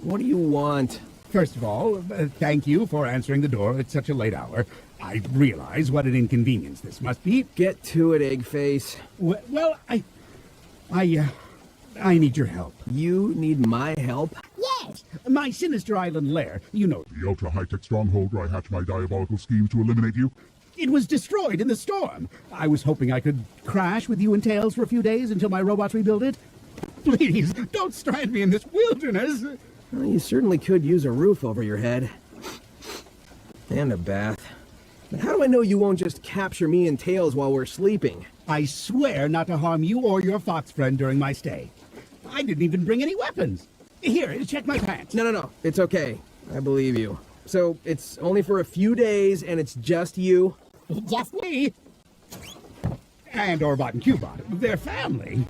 What do you want? First of all, thank you for answering the door at such a late hour. I realize what an inconvenience this must be. Get to it, Eggface. Well, I need your help. You need my help? Yes! My sinister island lair, you know. The ultra-high-tech stronghold where I hatch my diabolical schemes to eliminate you? It was destroyed in the storm. I was hoping I could crash with you and Tails for a few days until my robots rebuild it. Please, don't strand me in this wilderness. Well, you certainly could use a roof over your head. And a bath. But how do I know you won't just capture me and Tails while we're sleeping? I swear not to harm you or your fox friend during my stay. I didn't even bring any weapons. Here, check my pants. No. It's okay. I believe you. So, it's only for a few days, and it's just you? Just me. And Orbot and Cubot. They're family.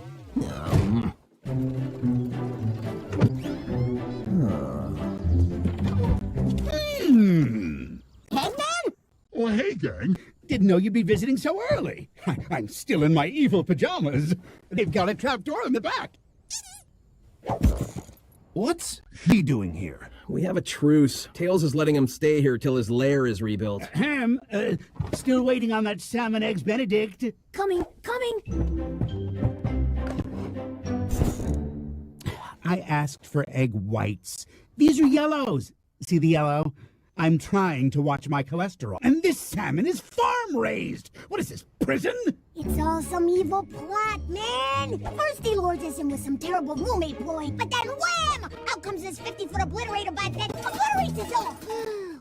Oh, hey, gang. Didn't know you'd be visiting so early. I'm still in my evil pajamas. They've got a trapdoor in the back. What's he doing here? We have a truce. Tails is letting him stay here till his lair is rebuilt. Still waiting on that salmon eggs Benedict. Coming! I asked for egg whites. These are yellows. See the yellow? I'm trying to watch my cholesterol. And this salmon is farm-raised. What is this, prison? It's all some evil plot, man! First he lures us in with some terrible roommate ploy, but then wham! Out comes this 50-foot obliterator bot that obliterates us all!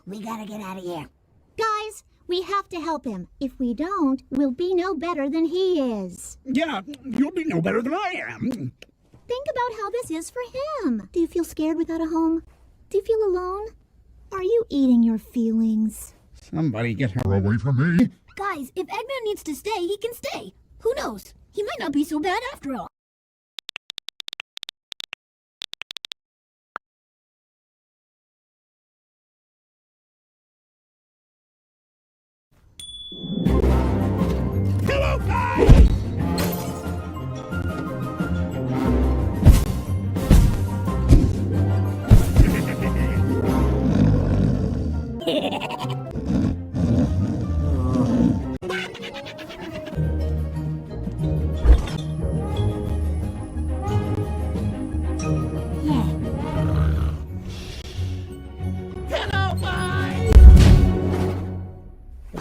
We gotta get out of here. Guys, we have to help him. If we don't, we'll be no better than he is. Yeah, you'll be no better than I am. Think about how this is for him. Do you feel scared without a home? Do you feel alone? Are you eating your feelings? Somebody get her Away from me. Guys, if Eggman needs to stay, he can stay. Who knows? He might not be so bad after all. Hello, guys!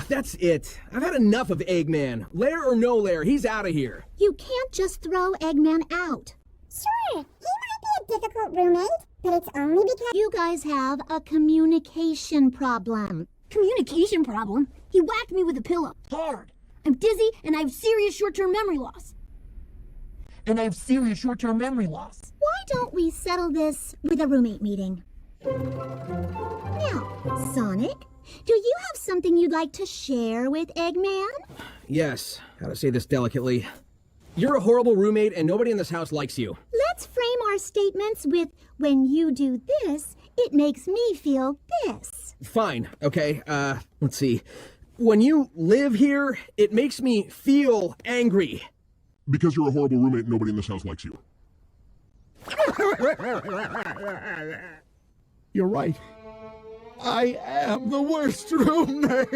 That's it. I've had enough of Eggman. Lair or no lair, he's out of here. You can't just throw Eggman out. Sure, he might be a difficult roommate, but it's only because You guys have a communication problem. Communication problem? He whacked me with a pillow. Hard. I'm dizzy and I have serious short-term memory loss. Why don't we settle this with a roommate meeting? Now, Sonic, do you have something you'd like to share with Eggman? Yes, how to say this delicately. You're a horrible roommate and nobody in this house likes you. Let's frame our statements with, when you do this, it makes me feel this. Fine, okay, let's see. When you live here, it makes me feel angry. Because you're a horrible roommate and nobody in this house likes you. You're right. I am the worst roommate.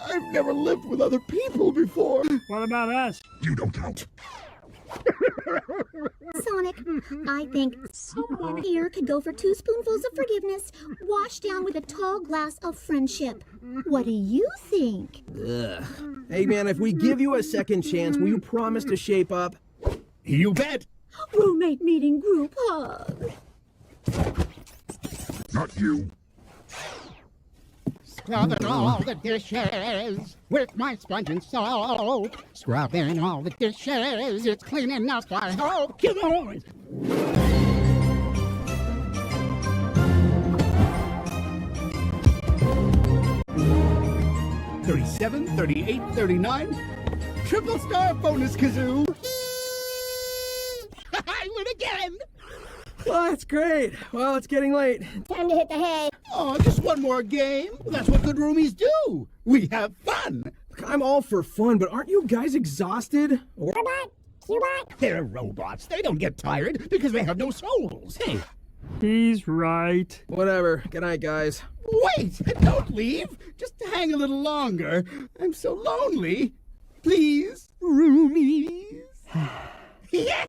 I've never lived with other people before. What about us? You don't count. Sonic, I think someone here could go for 2 spoonfuls of forgiveness, washed down with a tall glass of friendship. What do you think? Ugh. Hey man, if we give you a second chance, will you promise to shape up? You bet. Roommate meeting group hug. Not you. Scrubbing all the dishes with my sponge and soap. Scrubbing all the dishes, it's clean enough, I hope. Kill the noise. 37, 38, 39. Triple star bonus kazoo. I win again. Oh, that's great. Well, it's getting late. time to hit the hay. Oh, just one more game. That's what good roomies do. We have fun. I'm all for fun, but aren't you guys exhausted? Robot, Cubot? They're robots. They don't get tired because they have no souls. Hey, He's right. Whatever. Good night, guys. wait! Don't leave! Just hang a little longer. I'm so lonely. Please, roomies. Yeah.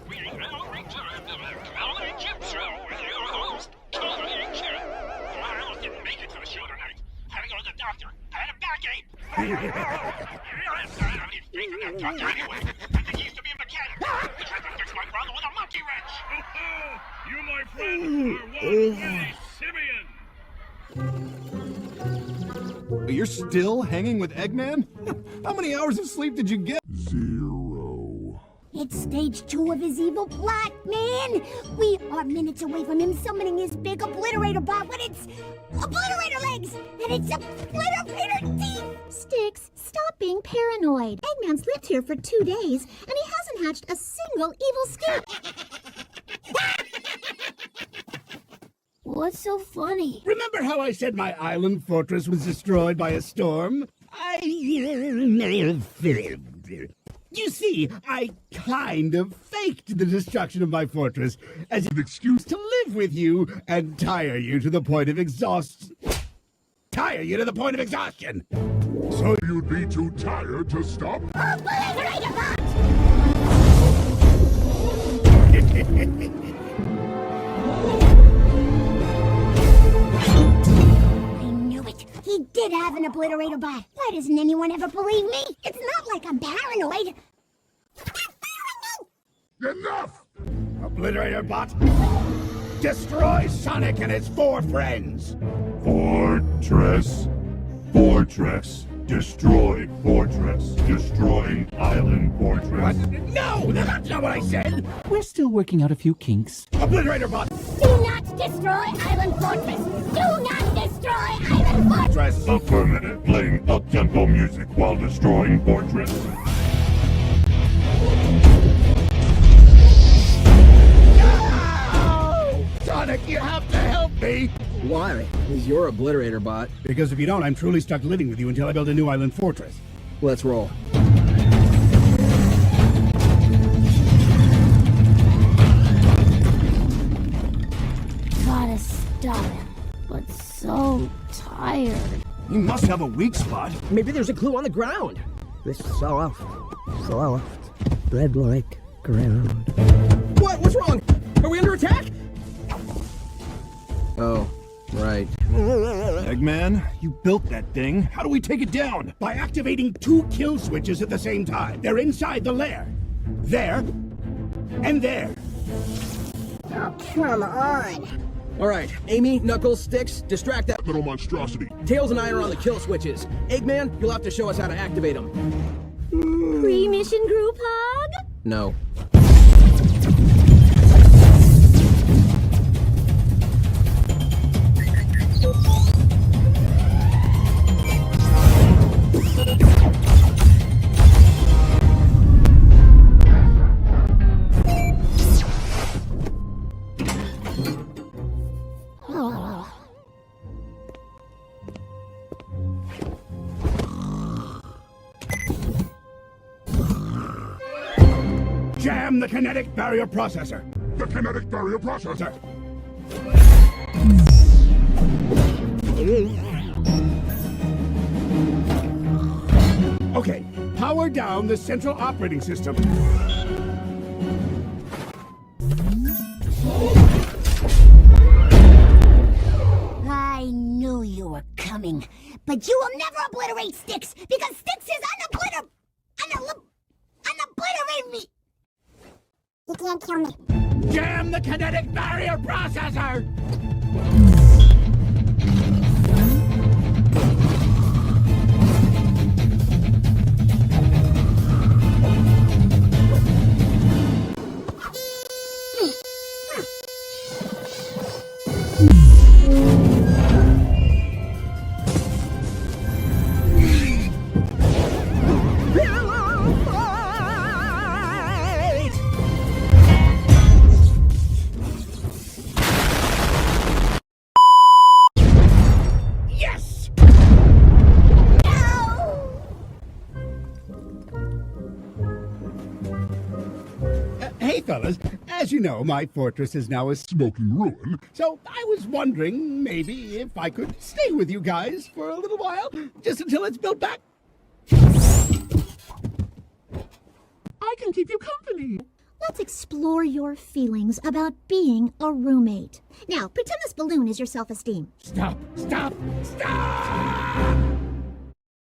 We now return to the Comedy Chip Show with your host, Comedy Chip. I almost didn't make it to the show tonight. Had to go to the doctor. I had a backache. I don't need faith in that doctor anyway. I think he used to be a mechanic. He tried to fix my problem with a monkey wrench. You, my friend, are one Willie Simeon. You're still hanging with Eggman? How many hours of sleep did you get? 0. It's stage 2 of his evil plot, man! We are minutes away from him summoning his big obliterator bot when it's obliterator legs! And it's obliterator teeth! Sticks, stop being paranoid. Eggman's lived here for 2 days, and he hasn't hatched a single evil scheme. What's so funny? Remember how I said my island fortress was destroyed by a storm? You see, I kind of faked the destruction of my fortress as an excuse to live with you and tire you to the point of exhaustion. So You'd be too tired to stop? Obliterator bot! I knew it. He did have an obliterator bot. Why doesn't anyone ever believe me? It's not like I'm paranoid. Enough! Obliterator bot, destroy Sonic and his 4 friends. Fortress. Fortress. Destroy fortress. Destroying island fortress. No, that's not what I said. We're still working out a few kinks. Obliterator bot, Do not destroy Island Fortress! Do not destroy Island Fortress! Affirmative. Playing up-tempo music while destroying fortress. no! Sonic, you have to help me. Why? He's your obliterator bot. Because if you don't, I'm truly stuck living with you until I build a new island fortress. Let's roll. Gotta stop him, but so tired. You must have a weak spot. Maybe there's a clue on the ground. This soft, bread-like ground. What? What's wrong? Are we under attack? Oh, right. Eggman, you built that thing. How do we take it down? By activating 2 kill switches at the same time. They're inside the lair. There and there. Oh, come on. All right, Amy, Knuckles, Sticks, distract that. Little monstrosity. Tails and I are on the kill switches. Eggman, you'll have to show us how to activate them. Pre-mission group hug? No. Jam the kinetic barrier processor. The kinetic barrier processor. Okay, power down the central operating system. I knew you were coming, but you will never obliterate Sticks because Sticks is unobliterate me. You can't kill me. Jam the kinetic barrier processor! fellas. As you know, my fortress is now a Smoking ruin? So I was wondering maybe if I could stay with you guys for a little while, just until it's built back. I can keep you company. Let's explore your feelings about being a roommate. Now, pretend this balloon is your self-esteem. Stop! Stop! Stop!